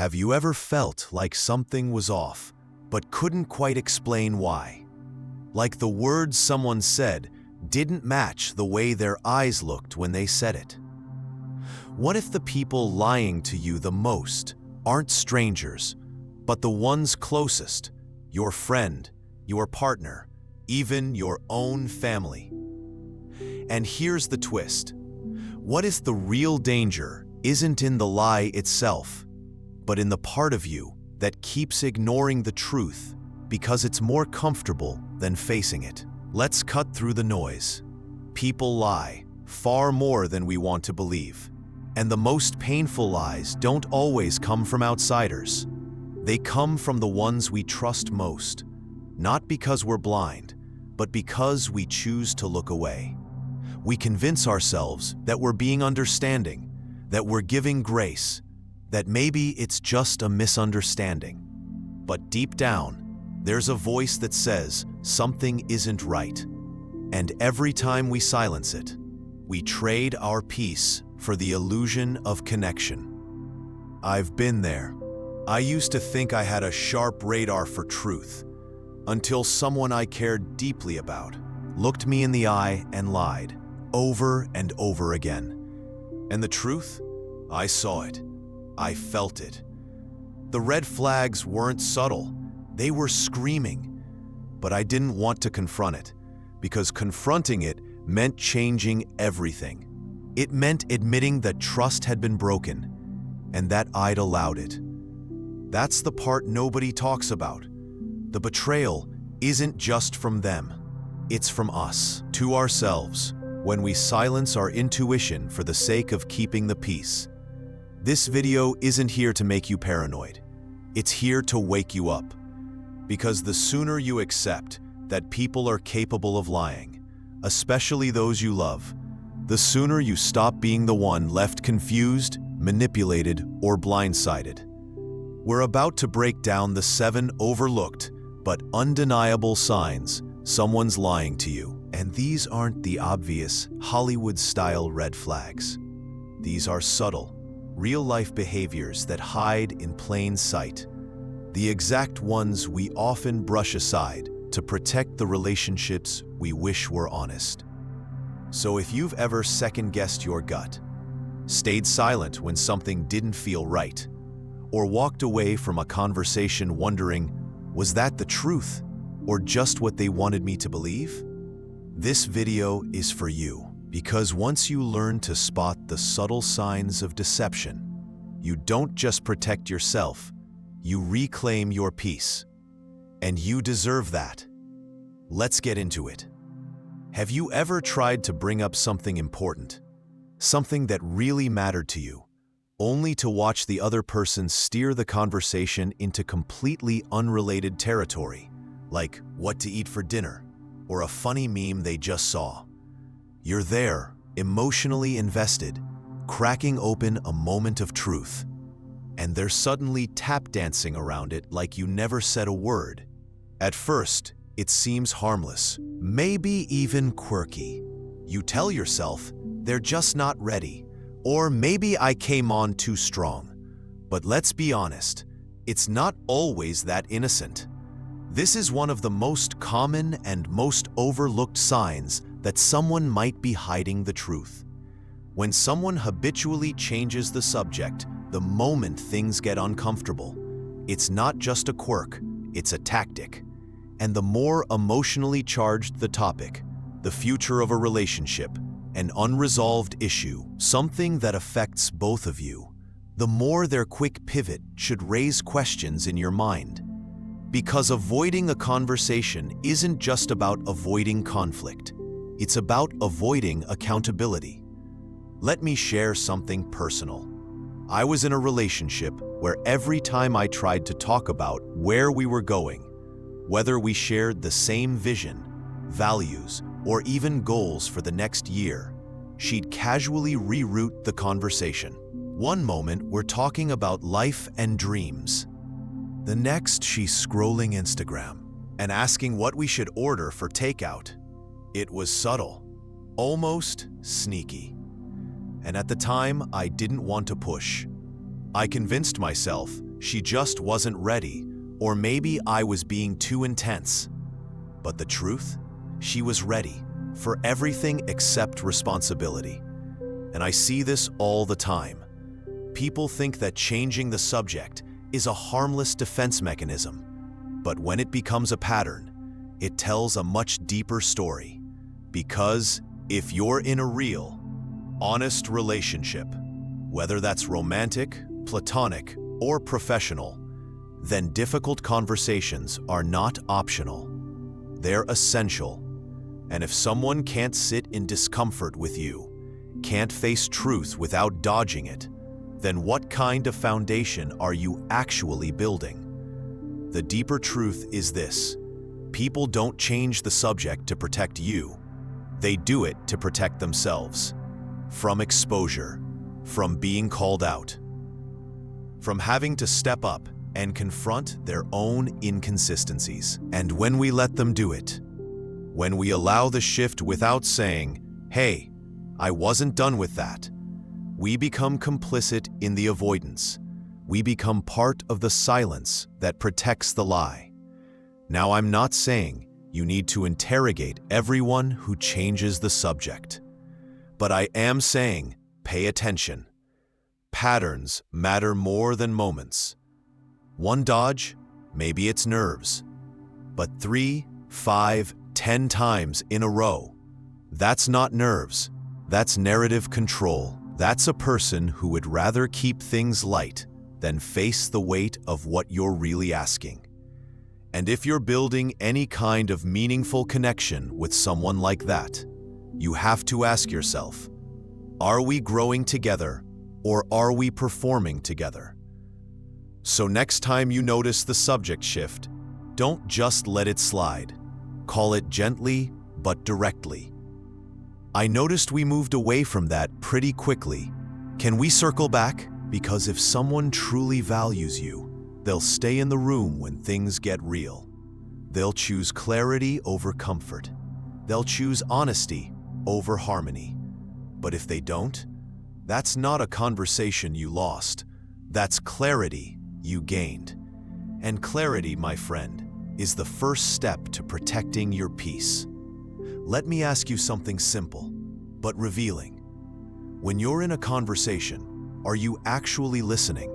Have you ever felt like something was off, but couldn't quite explain why? Like the words someone said didn't match the way their eyes looked when they said it? What if the people lying to you the most aren't strangers, but the ones closest, your friend, your partner, even your own family? And here's the twist. What if the real danger isn't in the lie itself, but in the part of you that keeps ignoring the truth because it's more comfortable than facing it? Let's cut through the noise. People lie far more than we want to believe. And the most painful lies don't always come from outsiders. They come from the ones we trust most, not because we're blind, but because we choose to look away. We convince ourselves that we're being understanding, that we're giving grace, that maybe it's just a misunderstanding. But deep down, there's a voice that says something isn't right. And every time we silence it, we trade our peace for the illusion of connection. I've been there. I used to think I had a sharp radar for truth, until someone I cared deeply about looked me in the eye and lied, over and over again. And the truth? I saw it. I felt it. The red flags weren't subtle. They were screaming. But I didn't want to confront it, because confronting it meant changing everything. It meant admitting that trust had been broken, and that I'd allowed it. That's the part nobody talks about. The betrayal isn't just from them. It's from us, to ourselves, when we silence our intuition for the sake of keeping the peace. This video isn't here to make you paranoid. It's here to wake you up. Because the sooner you accept that people are capable of lying, especially those you love, the sooner you stop being the one left confused, manipulated, or blindsided. We're about to break down the 7 overlooked but undeniable signs someone's lying to you. And these aren't the obvious Hollywood-style red flags. These are subtle, real-life behaviors that hide in plain sight. The exact ones we often brush aside to protect the relationships we wish were honest. So if you've ever second-guessed your gut, stayed silent when something didn't feel right, or walked away from a conversation wondering, was that the truth, or just what they wanted me to believe? This video is for you, because once you learn to spot the subtle signs of deception, you don't just protect yourself, you reclaim your peace. And you deserve that. Let's get into it. Have you ever tried to bring up something important, something that really mattered to you, only to watch the other person steer the conversation into completely unrelated territory, like what to eat for dinner, or a funny meme they just saw? You're there, emotionally invested, cracking open a moment of truth, and they're suddenly tap dancing around it like you never said a word. At first, it seems harmless, maybe even quirky. You tell yourself, they're just not ready, or maybe I came on too strong. But let's be honest, it's not always that innocent. This is one of the most common and most overlooked signs that someone might be hiding the truth. When someone habitually changes the subject the moment things get uncomfortable, it's not just a quirk, it's a tactic. And the more emotionally charged the topic, the future of a relationship, an unresolved issue, something that affects both of you, the more their quick pivot should raise questions in your mind. Because avoiding a conversation isn't just about avoiding conflict. It's about avoiding accountability. Let me share something personal. I was in a relationship where every time I tried to talk about where we were going, whether we shared the same vision, values, or even goals for the next year, she'd casually reroute the conversation. One moment, we're talking about life and dreams. The next, she's scrolling Instagram and asking what we should order for takeout. It was subtle, almost sneaky. And at the time, I didn't want to push. I convinced myself she just wasn't ready, or maybe I was being too intense. But the truth? She was ready for everything except responsibility. And I see this all the time. People think that changing the subject is a harmless defense mechanism, but when it becomes a pattern, it tells a much deeper story. Because if you're in a real, honest relationship, whether that's romantic, platonic, or professional, then difficult conversations are not optional. They're essential. And if someone can't sit in discomfort with you, can't face truth without dodging it, then what kind of foundation are you actually building? The deeper truth is this: people don't change the subject to protect you. They do it to protect themselves. From exposure, from being called out, from having to step up and confront their own inconsistencies. And when we let them do it, when we allow the shift without saying, "Hey, I wasn't done with that," we become complicit in the avoidance. We become part of the silence that protects the lie. Now, I'm not saying you need to interrogate everyone who changes the subject, but I am saying pay attention. Patterns matter more than moments. One dodge, maybe it's nerves, but 3, 5, 10 times in a row, that's not nerves. That's narrative control. That's a person who would rather keep things light than face the weight of what you're really asking. And if you're building any kind of meaningful connection with someone like that, you have to ask yourself, are we growing together or are we performing together? So next time you notice the subject shift, don't just let it slide. Call it gently but directly. I noticed we moved away from that pretty quickly. Can we circle back? Because if someone truly values you, they'll stay in the room when things get real. They'll choose clarity over comfort. They'll choose honesty over harmony. But if they don't, that's not a conversation you lost. That's clarity you gained. And clarity, my friend, is the first step to protecting your peace. Let me ask you something simple, but revealing. When you're in a conversation, are you actually listening,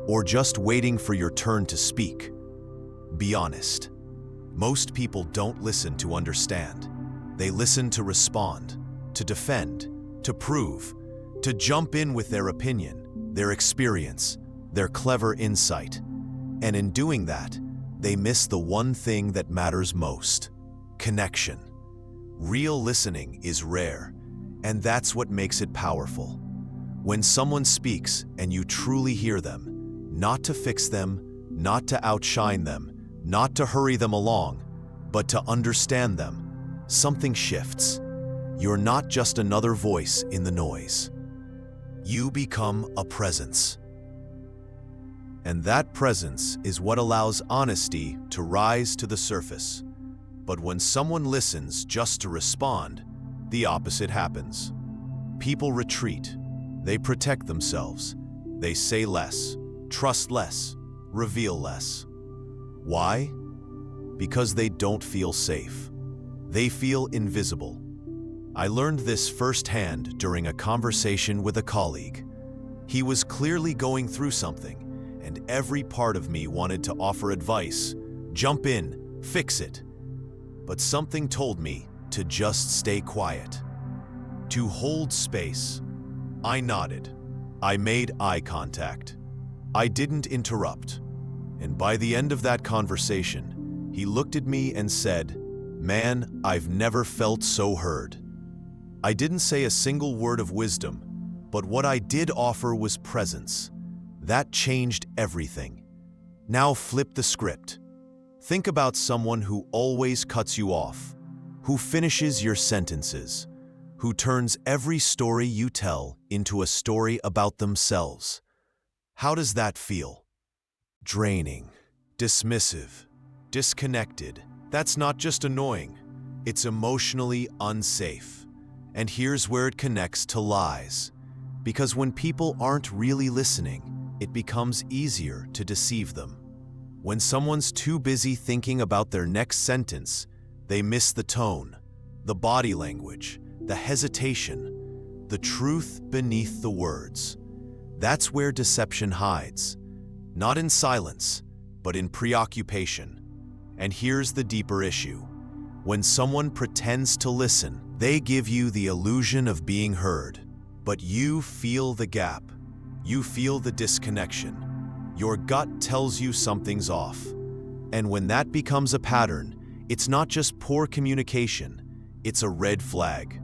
or just waiting for your turn to speak? Be honest. Most people don't listen to understand. They listen to respond, to defend, to prove, to jump in with their opinion, their experience, their clever insight. And in doing that, they miss the one thing that matters most: connection. Real listening is rare, and that's what makes it powerful. When someone speaks and you truly hear them, not to fix them, not to outshine them, not to hurry them along, but to understand them, something shifts. You're not just another voice in the noise. You become a presence. And that presence is what allows honesty to rise to the surface. But when someone listens just to respond, the opposite happens. People retreat. They protect themselves. They say less, trust less, reveal less. Why? Because they don't feel safe. They feel invisible. I learned this firsthand during a conversation with a colleague. He was clearly going through something, and every part of me wanted to offer advice, jump in, fix it. But something told me to just stay quiet, to hold space. I nodded. I made eye contact. I didn't interrupt. And by the end of that conversation, he looked at me and said, "Man, I've never felt so heard." I didn't say a single word of wisdom, but what I did offer was presence. That changed everything. Now flip the script. Think about someone who always cuts you off, who finishes your sentences, who turns every story you tell into a story about themselves. How does that feel? Draining, dismissive, disconnected. That's not just annoying, it's emotionally unsafe. And here's where it connects to lies. Because when people aren't really listening, it becomes easier to deceive them. When someone's too busy thinking about their next sentence, they miss the tone, the body language, the hesitation, the truth beneath the words. That's where deception hides, not in silence, but in preoccupation. And here's the deeper issue. When someone pretends to listen, they give you the illusion of being heard, but you feel the gap. You feel the disconnection. Your gut tells you something's off. And when that becomes a pattern, it's not just poor communication, it's a red flag.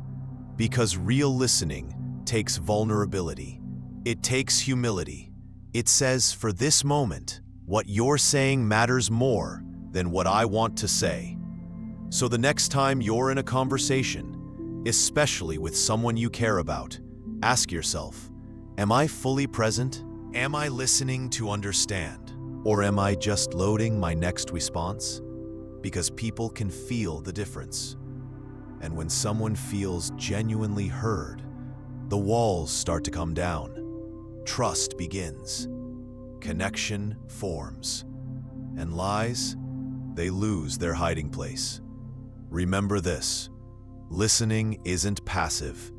Because real listening takes vulnerability. It takes humility. It says, for this moment, what you're saying matters more than what I want to say. So the next time you're in a conversation, especially with someone you care about, ask yourself, am I fully present? Am I listening to understand? Or am I just loading my next response? Because people can feel the difference. And when someone feels genuinely heard, the walls start to come down. Trust begins. Connection forms. And lies, they lose their hiding place. Remember this, listening isn't passive.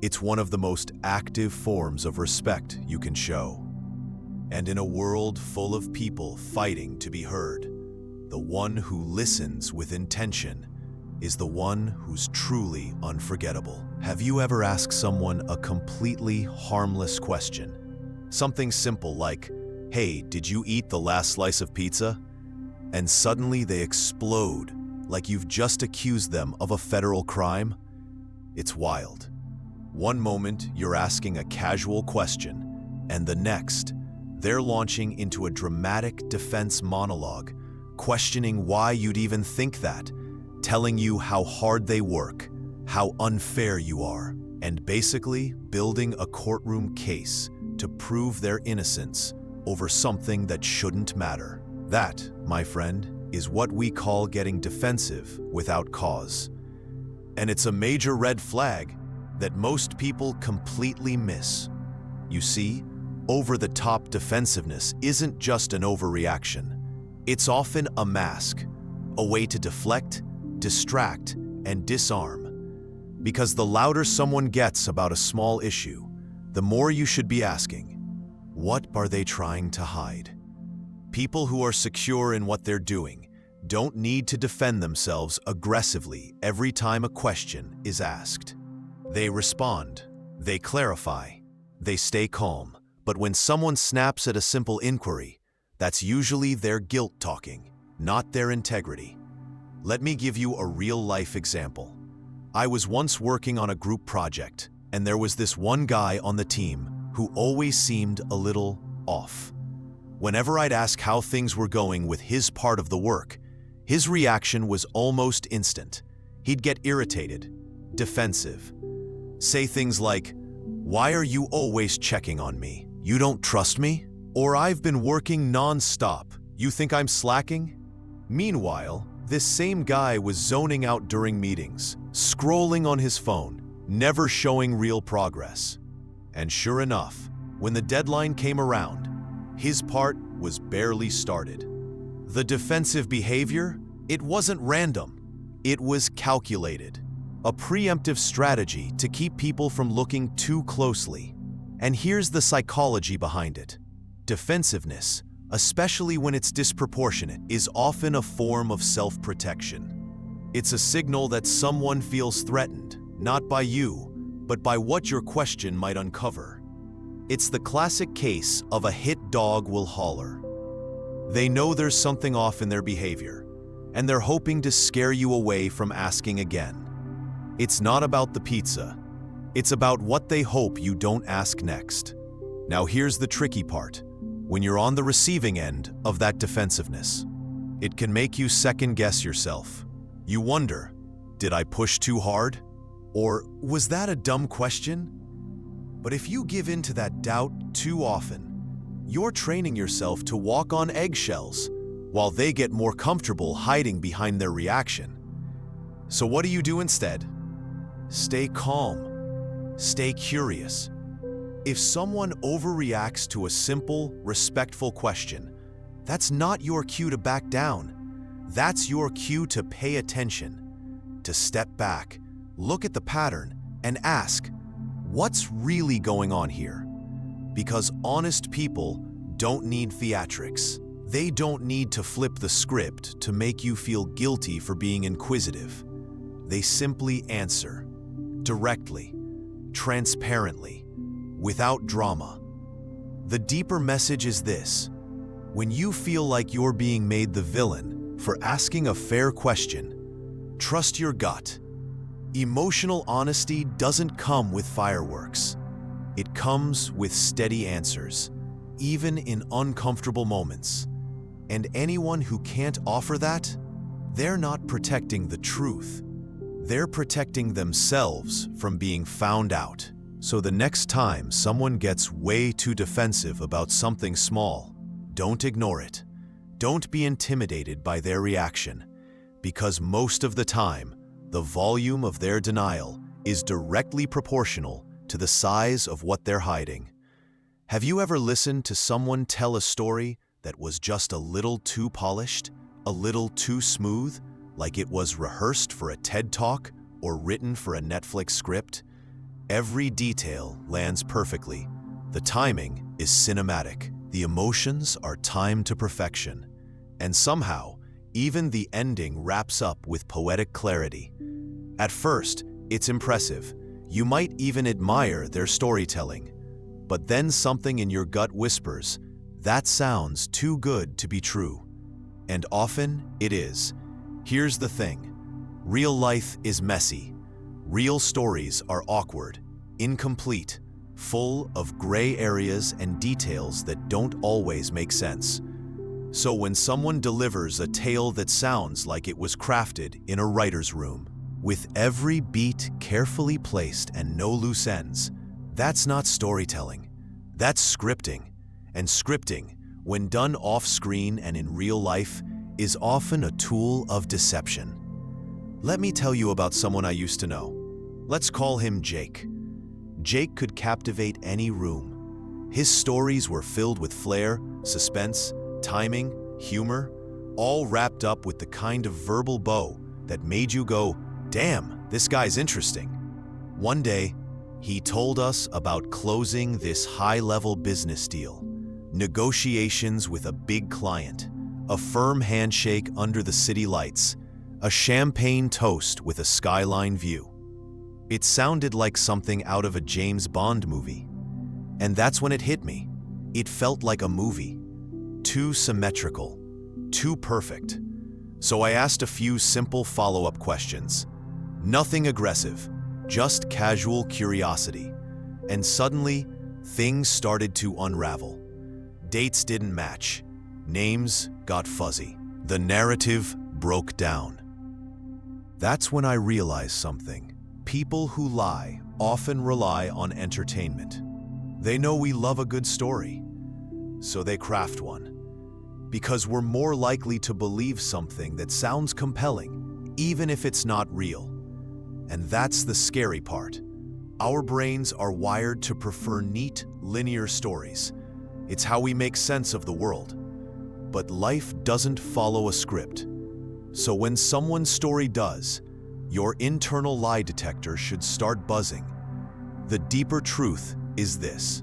It's one of the most active forms of respect you can show. And in a world full of people fighting to be heard, the one who listens with intention is the one who's truly unforgettable. Have you ever asked someone a completely harmless question? Something simple like, hey, did you eat the last slice of pizza? And suddenly they explode like you've just accused them of a federal crime? It's wild. One moment you're asking a casual question, and the next, they're launching into a dramatic defense monologue, questioning why you'd even think that, telling you how hard they work, how unfair you are, and basically building a courtroom case to prove their innocence over something that shouldn't matter. That, my friend, is what we call getting defensive without cause. And it's a major red flag that most people completely miss. You see, over-the-top defensiveness isn't just an overreaction. It's often a mask, a way to deflect, distract, and disarm. Because the louder someone gets about a small issue, the more you should be asking, what are they trying to hide? People who are secure in what they're doing don't need to defend themselves aggressively every time a question is asked. They respond, they clarify, they stay calm. But when someone snaps at a simple inquiry, that's usually their guilt talking, not their integrity. Let me give you a real-life example. I was once working on a group project, and there was this one guy on the team who always seemed a little off. Whenever I'd ask how things were going with his part of the work, his reaction was almost instant. He'd get irritated, defensive, say things like, "Why are you always checking on me? You don't trust me?" Or "I've been working non-stop. You think I'm slacking?" Meanwhile, this same guy was zoning out during meetings, scrolling on his phone, never showing real progress. And sure enough, when the deadline came around, his part was barely started. The defensive behavior, it wasn't random. It was calculated. A preemptive strategy to keep people from looking too closely. And here's the psychology behind it. Defensiveness, especially when it's disproportionate, is often a form of self-protection. It's a signal that someone feels threatened, not by you, but by what your question might uncover. It's the classic case of a hit dog will holler. They know there's something off in their behavior, and they're hoping to scare you away from asking again. It's not about the pizza. It's about what they hope you don't ask next. Now here's the tricky part. When you're on the receiving end of that defensiveness, it can make you second-guess yourself. You wonder, did I push too hard? Or was that a dumb question? But if you give in to that doubt too often, you're training yourself to walk on eggshells while they get more comfortable hiding behind their reaction. So what do you do instead? Stay calm. Stay curious. If someone overreacts to a simple, respectful question, that's not your cue to back down. That's your cue to pay attention, to step back, look at the pattern, and ask, what's really going on here? Because honest people don't need theatrics. They don't need to flip the script to make you feel guilty for being inquisitive. They simply answer, directly, transparently, without drama. The deeper message is this: when you feel like you're being made the villain for asking a fair question, trust your gut. Emotional honesty doesn't come with fireworks. It comes with steady answers, even in uncomfortable moments. And anyone who can't offer that, they're not protecting the truth. They're protecting themselves from being found out. So the next time someone gets way too defensive about something small, don't ignore it. Don't be intimidated by their reaction, because most of the time, the volume of their denial is directly proportional to the size of what they're hiding. Have you ever listened to someone tell a story that was just a little too polished, a little too smooth, like it was rehearsed for a TED Talk or written for a Netflix script? Every detail lands perfectly. The timing is cinematic. The emotions are timed to perfection. And somehow, even the ending wraps up with poetic clarity. At first, it's impressive. You might even admire their storytelling. But then something in your gut whispers, that sounds too good to be true. And often, it is. Here's the thing. Real life is messy. Real stories are awkward, incomplete, full of gray areas and details that don't always make sense. So when someone delivers a tale that sounds like it was crafted in a writer's room, with every beat carefully placed and no loose ends, that's not storytelling. That's scripting. And scripting, when done off-screen and in real life, is often a tool of deception. Let me tell you about someone I used to know. Let's call him Jake. Jake could captivate any room. His stories were filled with flair, suspense, timing, humor, all wrapped up with the kind of verbal bow that made you go, damn, this guy's interesting. One day, he told us about closing this high-level business deal, negotiations with a big client, a firm handshake under the city lights, a champagne toast with a skyline view. It sounded like something out of a James Bond movie. And that's when it hit me. It felt like a movie. Too symmetrical, too perfect. So I asked a few simple follow-up questions. Nothing aggressive, just casual curiosity. And suddenly, things started to unravel. Dates didn't match. Names got fuzzy. The narrative broke down. That's when I realized something. People who lie often rely on entertainment. They know we love a good story, so they craft one. Because we're more likely to believe something that sounds compelling, even if it's not real. And that's the scary part. Our brains are wired to prefer neat, linear stories. It's how we make sense of the world. But life doesn't follow a script. So when someone's story does, your internal lie detector should start buzzing. The deeper truth is this.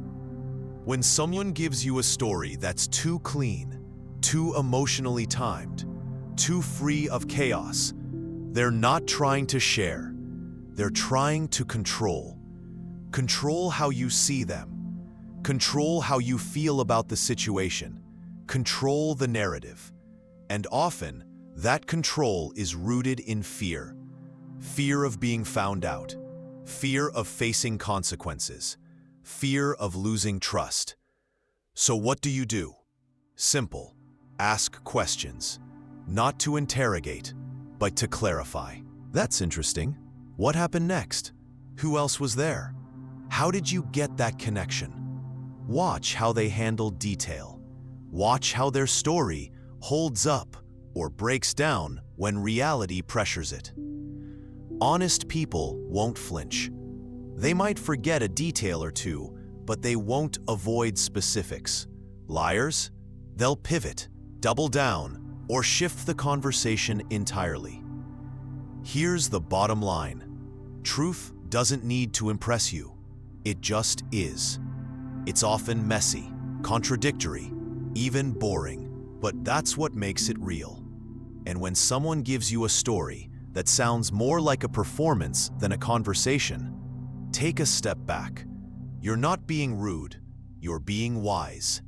When someone gives you a story that's too clean, too emotionally timed, too free of chaos, they're not trying to share. They're trying to control. Control how you see them. Control how you feel about the situation. Control the narrative. And often, that control is rooted in fear. Fear of being found out. Fear of facing consequences. Fear of losing trust. So what do? Simple. Ask questions. Not to interrogate, but to clarify. That's interesting. What happened next? Who else was there? How did you get that connection? Watch how they handle detail. Watch how their story holds up or breaks down when reality pressures it. Honest people won't flinch. They might forget a detail or two, but they won't avoid specifics. Liars? They'll pivot, double down, or shift the conversation entirely. Here's the bottom line. Truth doesn't need to impress you. It just is. It's often messy, contradictory, even boring, but that's what makes it real. And when someone gives you a story that sounds more like a performance than a conversation, take a step back. You're not being rude, you're being wise.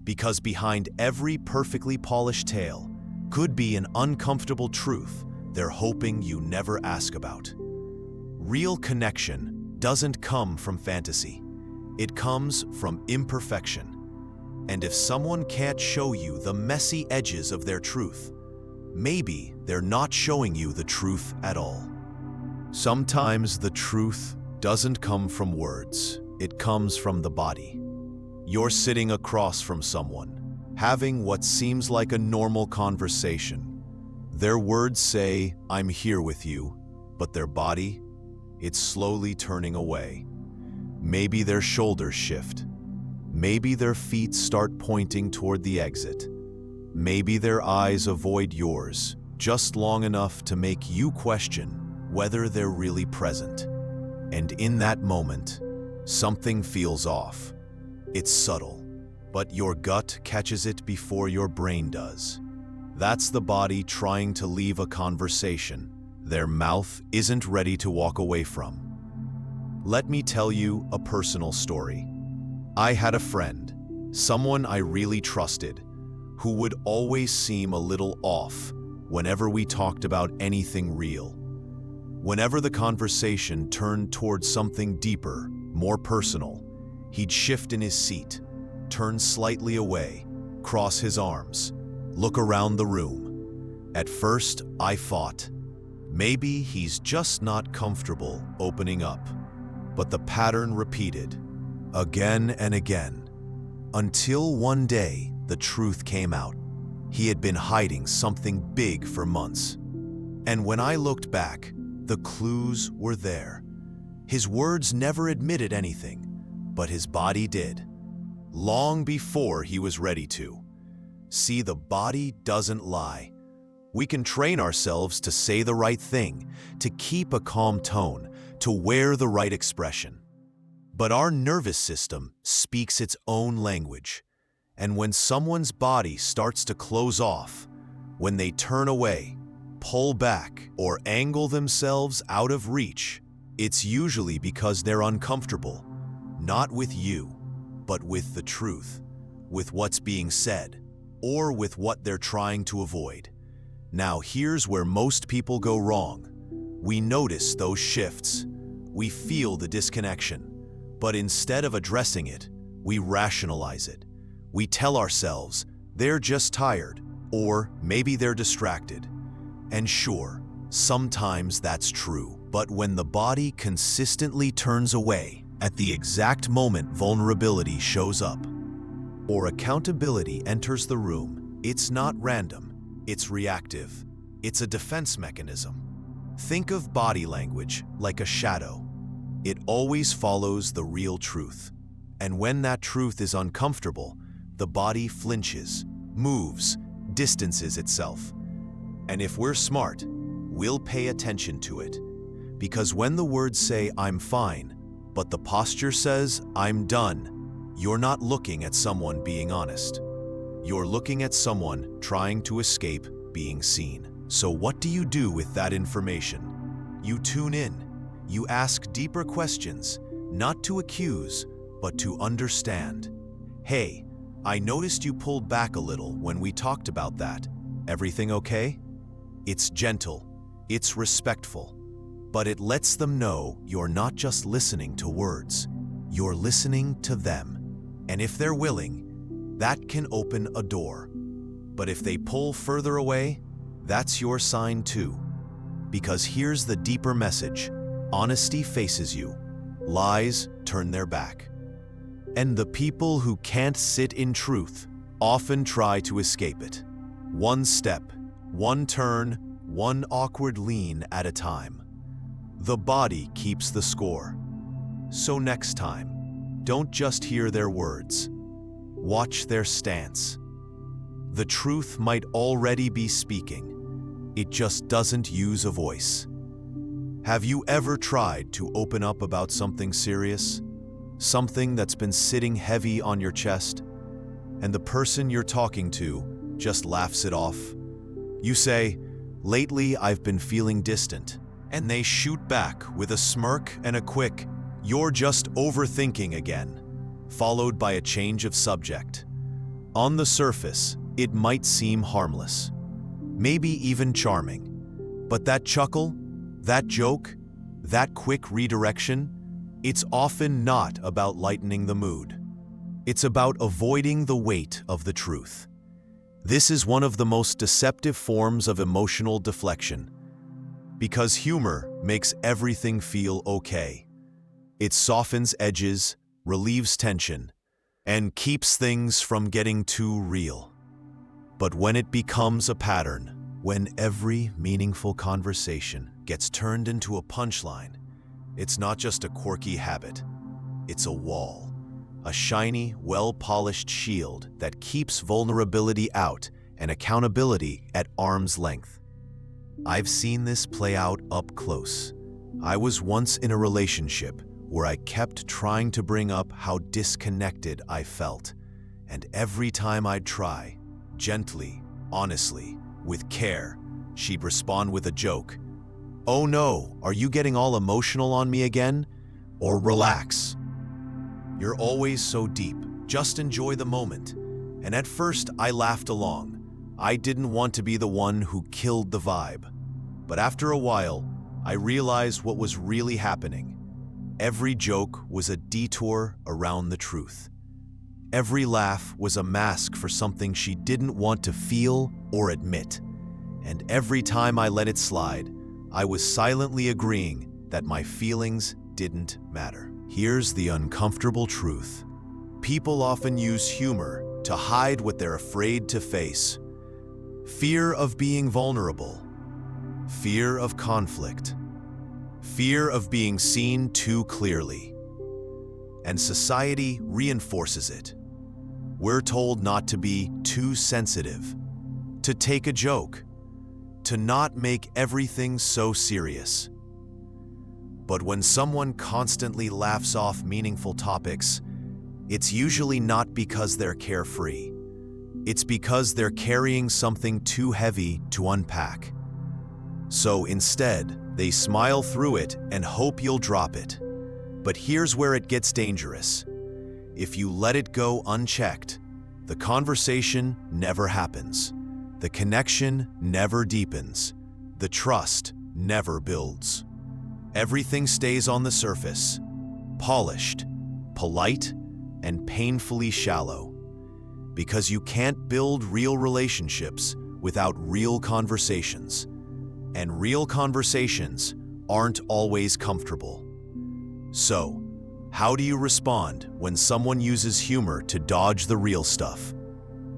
Because behind every perfectly polished tale could be an uncomfortable truth they're hoping you never ask about. Real connection doesn't come from fantasy. It comes from imperfection. And if someone can't show you the messy edges of their truth, maybe they're not showing you the truth at all. Sometimes the truth doesn't come from words, it comes from the body. You're sitting across from someone, having what seems like a normal conversation. Their words say, "I'm here with you," but their body, it's slowly turning away. Maybe their shoulders shift. Maybe their feet start pointing toward the exit. Maybe their eyes avoid yours, just long enough to make you question whether they're really present. And in that moment, something feels off. It's subtle, but your gut catches it before your brain does. That's the body trying to leave a conversation their mouth isn't ready to walk away from. Let me tell you a personal story. I had a friend, someone I really trusted, who would always seem a little off whenever we talked about anything real. Whenever the conversation turned towards something deeper, more personal, he'd shift in his seat, turn slightly away, cross his arms, look around the room. At first, I thought, maybe he's just not comfortable opening up. But the pattern repeated, again and again, until one day the truth came out. He had been hiding something big for months. And when I looked back, the clues were there. His words never admitted anything, but his body did, long before he was ready to. See, the body doesn't lie. We can train ourselves to say the right thing, to keep a calm tone, to wear the right expression. But our nervous system speaks its own language. And when someone's body starts to close off, when they turn away, pull back, or angle themselves out of reach, it's usually because they're uncomfortable, not with you, but with the truth, with what's being said, or with what they're trying to avoid. Now here's where most people go wrong. We notice those shifts. We feel the disconnection. But instead of addressing it, we rationalize it. We tell ourselves, they're just tired, or maybe they're distracted. And sure, sometimes that's true. But when the body consistently turns away at the exact moment vulnerability shows up, or accountability enters the room, it's not random, it's reactive. It's a defense mechanism. Think of body language like a shadow. It always follows the real truth. And when that truth is uncomfortable, the body flinches, moves, distances itself. And if we're smart, we'll pay attention to it. Because when the words say, "I'm fine," but the posture says, "I'm done," you're not looking at someone being honest. You're looking at someone trying to escape being seen. So what do you do with that information? You tune in. You ask deeper questions, not to accuse, but to understand. Hey, I noticed you pulled back a little when we talked about that. Everything okay? It's gentle, it's respectful, but it lets them know you're not just listening to words, you're listening to them. And if they're willing, that can open a door. But if they pull further away, that's your sign too. Because here's the deeper message. Honesty faces you. Lies turn their back. And the people who can't sit in truth often try to escape it. One step, one turn, one awkward lean at a time. The body keeps the score. So next time, don't just hear their words. Watch their stance. The truth might already be speaking. It just doesn't use a voice. Have you ever tried to open up about something serious? Something that's been sitting heavy on your chest? And the person you're talking to just laughs it off? You say, "Lately I've been feeling distant." And they shoot back with a smirk and a quick, "You're just overthinking again," followed by a change of subject. On the surface, it might seem harmless, maybe even charming. But that chuckle, that joke, that quick redirection, it's often not about lightening the mood. It's about avoiding the weight of the truth. This is one of the most deceptive forms of emotional deflection, because humor makes everything feel okay. It softens edges, relieves tension, and keeps things from getting too real. But when it becomes a pattern, when every meaningful conversation gets turned into a punchline, it's not just a quirky habit, it's a wall, a shiny, well-polished shield that keeps vulnerability out and accountability at arm's length. I've seen this play out up close. I was once in a relationship where I kept trying to bring up how disconnected I felt, and every time I'd try, gently, honestly, with care, she'd respond with a joke. "Oh no, are you getting all emotional on me again?" Or "Relax. You're always so deep, just enjoy the moment." And at first I laughed along. I didn't want to be the one who killed the vibe. But after a while, I realized what was really happening. Every joke was a detour around the truth. Every laugh was a mask for something she didn't want to feel or admit. And every time I let it slide, I was silently agreeing that my feelings didn't matter. Here's the uncomfortable truth. People often use humor to hide what they're afraid to face. Fear of being vulnerable, fear of conflict, fear of being seen too clearly. And society reinforces it. We're told not to be too sensitive, to take a joke, to not make everything so serious. But when someone constantly laughs off meaningful topics, it's usually not because they're carefree. It's because they're carrying something too heavy to unpack. So instead, they smile through it and hope you'll drop it. But here's where it gets dangerous. If you let it go unchecked, the conversation never happens. The connection never deepens. The trust never builds. Everything stays on the surface, polished, polite, and painfully shallow. Because you can't build real relationships without real conversations. And real conversations aren't always comfortable. So, how do you respond when someone uses humor to dodge the real stuff?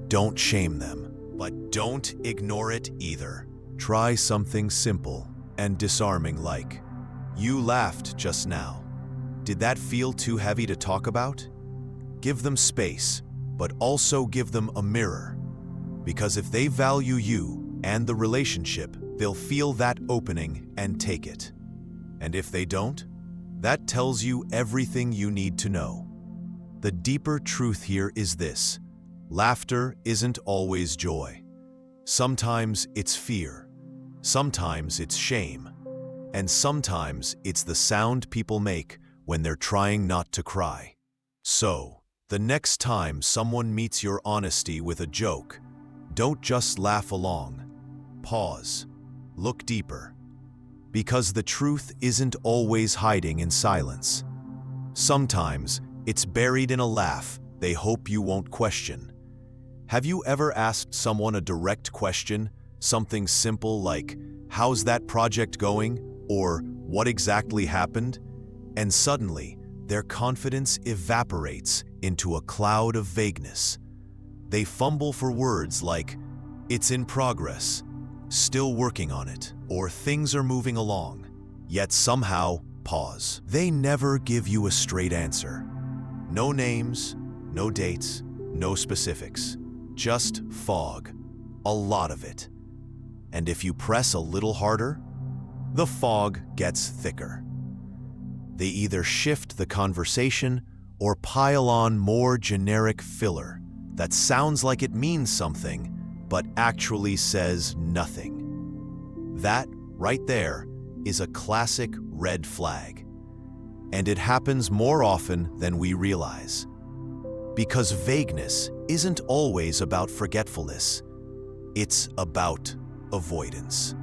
Don't shame them, but don't ignore it either. Try something simple and disarming like, "You laughed just now. Did that feel too heavy to talk about?" Give them space, but also give them a mirror. Because if they value you and the relationship, they'll feel that opening and take it. And if they don't, that tells you everything you need to know. The deeper truth here is this: laughter isn't always joy. Sometimes it's fear, sometimes it's shame, and sometimes it's the sound people make when they're trying not to cry. So, the next time someone meets your honesty with a joke, don't just laugh along. Pause. Look deeper. Because the truth isn't always hiding in silence. Sometimes it's buried in a laugh they hope you won't question. Have you ever asked someone a direct question, something simple like, "How's that project going?" or "What exactly happened?" And suddenly, their confidence evaporates into a cloud of vagueness. They fumble for words like, "It's in progress," "Still working on it," or "Things are moving along," yet somehow pause. They never give you a straight answer. No names, no dates, no specifics. Just fog. A lot of it. And if you press a little harder, the fog gets thicker. They either shift the conversation or pile on more generic filler that sounds like it means something, but actually says nothing. That, right there, is a classic red flag. And it happens more often than we realize. Because vagueness isn't always about forgetfulness. It's about avoidance.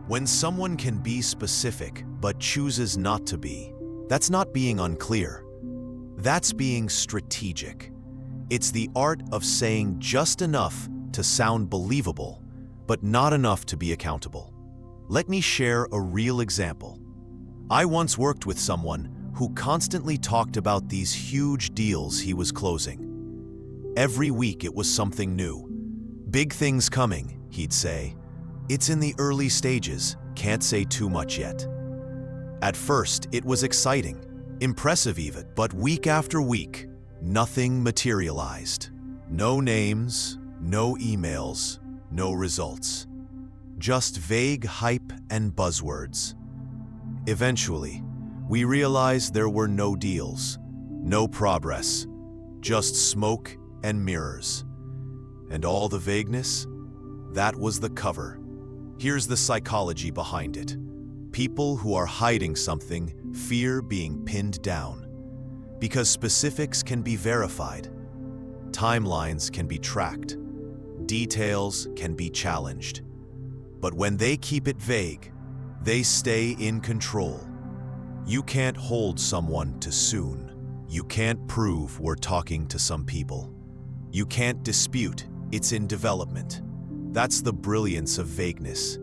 When someone can be specific but chooses not to be, that's not being unclear. That's being strategic. It's the art of saying just enough to sound believable, but not enough to be accountable. Let me share a real example. I once worked with someone who constantly talked about these huge deals he was closing. Every week it was something new. Big things coming, he'd say. It's in the early stages, can't say too much yet. At first, it was exciting, impressive even, but week after week, nothing materialized. No names, no emails, no results. Just vague hype and buzzwords. Eventually, we realized there were no deals, no progress, just smoke and mirrors. And all the vagueness? That was the cover. Here's the psychology behind it. People who are hiding something fear being pinned down. Because specifics can be verified, timelines can be tracked, details can be challenged. But when they keep it vague, they stay in control. You can't hold someone to soon. You can't prove we're talking to some people. You can't dispute it's in development. That's the brilliance of vagueness.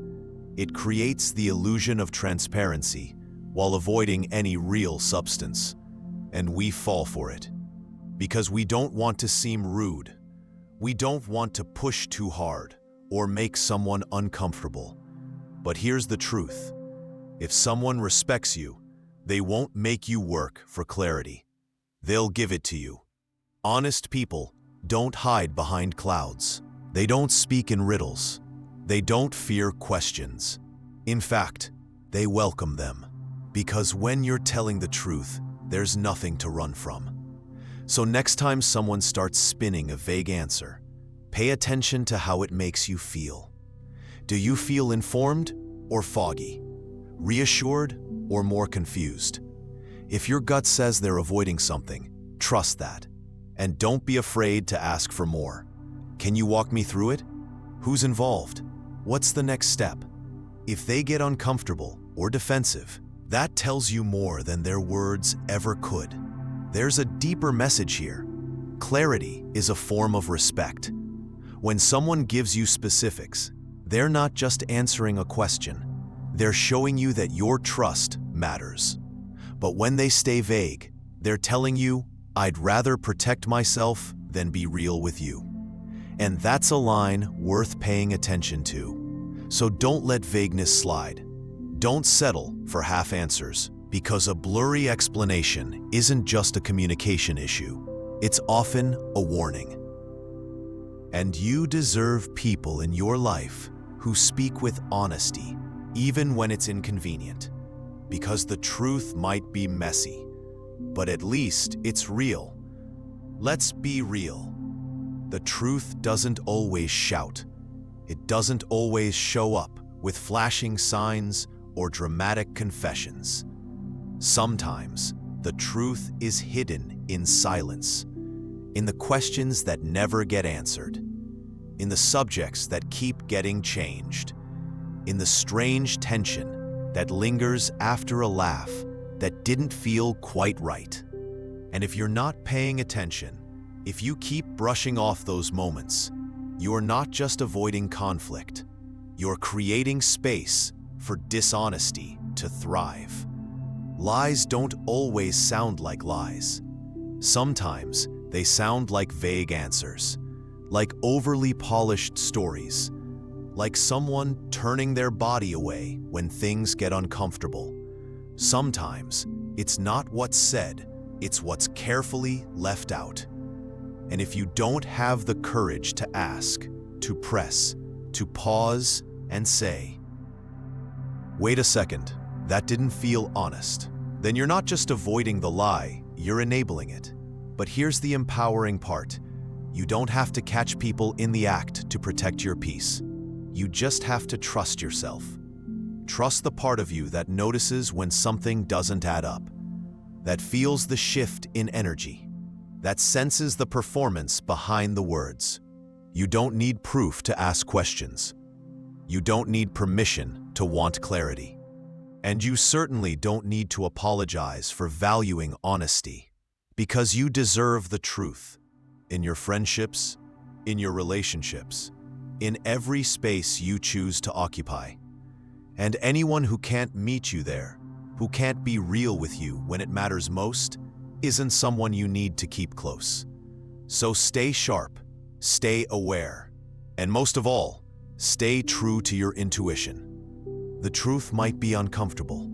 It creates the illusion of transparency while avoiding any real substance. And we fall for it. Because we don't want to seem rude. We don't want to push too hard or make someone uncomfortable. But here's the truth. If someone respects you, they won't make you work for clarity. They'll give it to you. Honest people don't hide behind clouds. They don't speak in riddles. They don't fear questions. In fact, they welcome them. Because when you're telling the truth, there's nothing to run from. So next time someone starts spinning a vague answer, pay attention to how it makes you feel. Do you feel informed or foggy? Reassured or more confused? If your gut says they're avoiding something, trust that. And don't be afraid to ask for more. Can you walk me through it? Who's involved? What's the next step? If they get uncomfortable or defensive, that tells you more than their words ever could. There's a deeper message here. Clarity is a form of respect. When someone gives you specifics, they're not just answering a question. They're showing you that your trust matters. But when they stay vague, they're telling you, I'd rather protect myself than be real with you. And that's a line worth paying attention to. So don't let vagueness slide. Don't settle for half answers, because a blurry explanation isn't just a communication issue. It's often a warning. And you deserve people in your life who speak with honesty, even when it's inconvenient. Because the truth might be messy, but at least it's real. Let's be real. The truth doesn't always shout. It doesn't always show up with flashing signs or dramatic confessions. Sometimes the truth is hidden in silence, in the questions that never get answered, in the subjects that keep getting changed, in the strange tension that lingers after a laugh that didn't feel quite right. And if you're not paying attention, if you keep brushing off those moments, you're not just avoiding conflict, you're creating space for dishonesty to thrive. Lies don't always sound like lies. Sometimes they sound like vague answers, like overly polished stories, like someone turning their body away when things get uncomfortable. Sometimes it's not what's said, It's what's carefully left out. And if you don't have the courage to ask, to press, to pause and say, "Wait a second, that didn't feel honest," then you're not just avoiding the lie, you're enabling it. But here's the empowering part. You don't have to catch people in the act to protect your peace. You just have to trust yourself. Trust the part of you that notices when something doesn't add up, that feels the shift in energy, that senses the performance behind the words. You don't need proof to ask questions. You don't need permission to want clarity. And you certainly don't need to apologize for valuing honesty, because you deserve the truth in your friendships, in your relationships, in every space you choose to occupy. And anyone who can't meet you there, who can't be real with you when it matters most, isn't someone you need to keep close. So stay sharp, stay aware, and most of all, stay true to your intuition. The truth might be uncomfortable,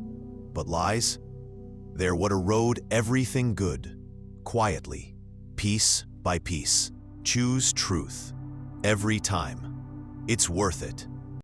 but lies, they're what erode everything good, quietly, piece by piece. Choose truth every time. It's worth it.